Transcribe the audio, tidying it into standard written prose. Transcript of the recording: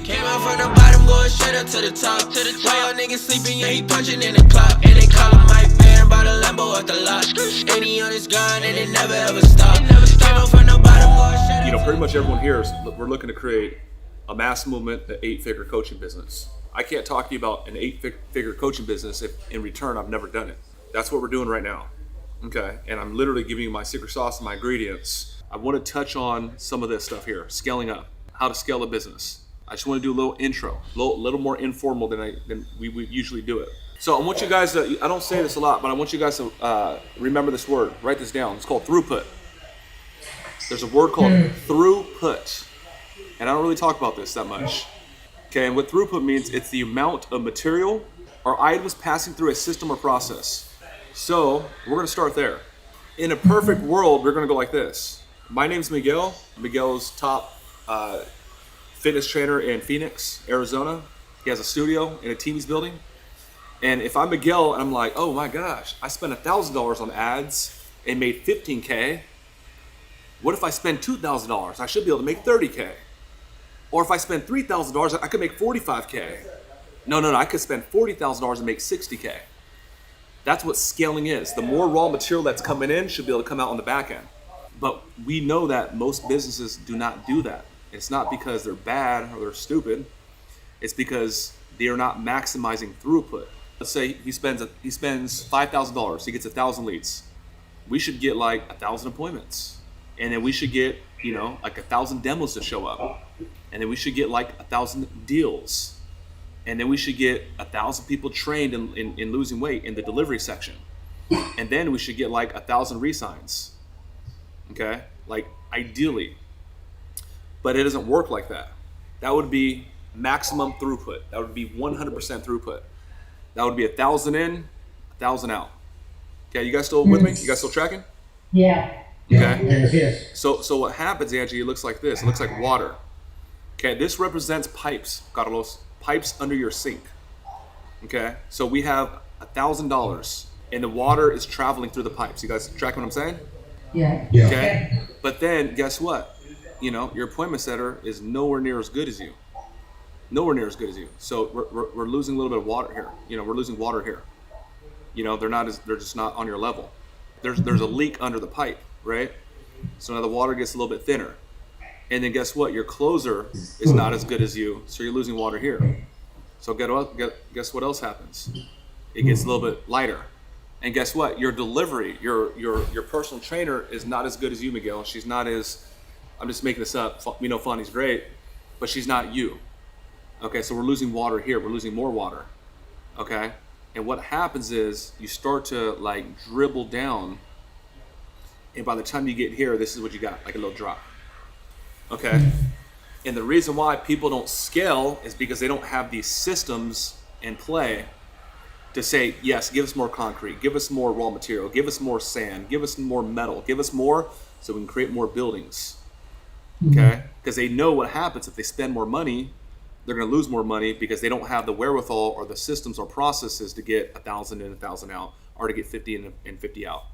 Came out from the bottom, going straight up to the top. Why y'all niggas sleeping, yeah, he punching in the clock. And they call him Mike Man by the Lambo at the lot. And he on his grind and it never ever stop. Came out from the bottom, going straight up. You know, pretty much everyone here is, we're looking to create a mass movement, an 8-figure coaching business. I can't talk to you about an 8-figure coaching business if in return I've never done it. That's what we're doing right now. Okay, and I'm literally giving you my secret sauce and my ingredients. I want to touch on some of this stuff here, scaling up, how to scale a business. I just want to do a little intro, a little more informal than we would usually do it. So I want you guys to, I don't say this a lot, but I want you guys to remember this word, write this down. It's called throughput. There's a word called throughput, and I don't really talk about this that much. Okay, and what throughput means, it's the amount of material or items passing through a system or process. So we're gonna start there. In a perfect world, we're gonna go like this. My name's Miguel. Miguel's top fitness trainer in Phoenix, Arizona. He has a studio in a team's building. And if I'm Miguel and I'm like, oh my gosh, I spent $1,000 on ads and made 15K. What if I spend $2,000? I should be able to make 30K. Or if I spend $3,000, I could make 45K. No, I could spend $40,000 and make 60K. That's what scaling is. The more raw material that's coming in should be able to come out on the back end. But we know that most businesses do not do that. It's not because they're bad or they're stupid. It's because they are not maximizing throughput. Let's say he spends $5,000. He gets 1,000 leads. We should get like 1,000 appointments. And then we should get, like 1,000 demos to show up. And then we should get like 1,000 deals. And then we should get 1,000 people trained in losing weight in the delivery section. And then we should get like 1,000 resigns. Okay? Like ideally. But it doesn't work like that. That would be maximum throughput. That would be 100% throughput. That would be 1,000 in, 1,000 out. Okay, you guys still with me? You guys still tracking? Yeah. Okay. Yes. So what happens, Angie, it looks like this. It looks like water. Okay, this represents pipes, Carlos. Pipes under your sink. Okay, so we have $1,000 and the water is traveling through the pipes. You guys tracking what I'm saying? Yeah. Okay, but then guess what? Your appointment setter is nowhere near as good as you. Nowhere near as good as you. So we're losing a little bit of water here. We're losing water here. They're just not on your level. There's a leak under the pipe, right? So now the water gets a little bit thinner. And then guess what? Your closer is not as good as you, so you're losing water here. So guess what else happens? It gets a little bit lighter. And guess what? Your delivery, your personal trainer is not as good as you, Miguel. She's not as, I'm just making this up. We know Fonny's great, but she's not you. Okay, so we're losing water here. We're losing more water. Okay? And what happens is you start to like dribble down, and by the time you get here, this is what you got, like a little drop. Okay, and the reason why people don't scale is because they don't have these systems in play to say, yes, give us more concrete, give us more raw material, give us more sand, give us more metal, give us more so we can create more buildings. Okay, because they know what happens if they spend more money, they're going to lose more money because they don't have the wherewithal or the systems or processes to get 1,000 in, 1,000 out, or to get 50 in and 50 out.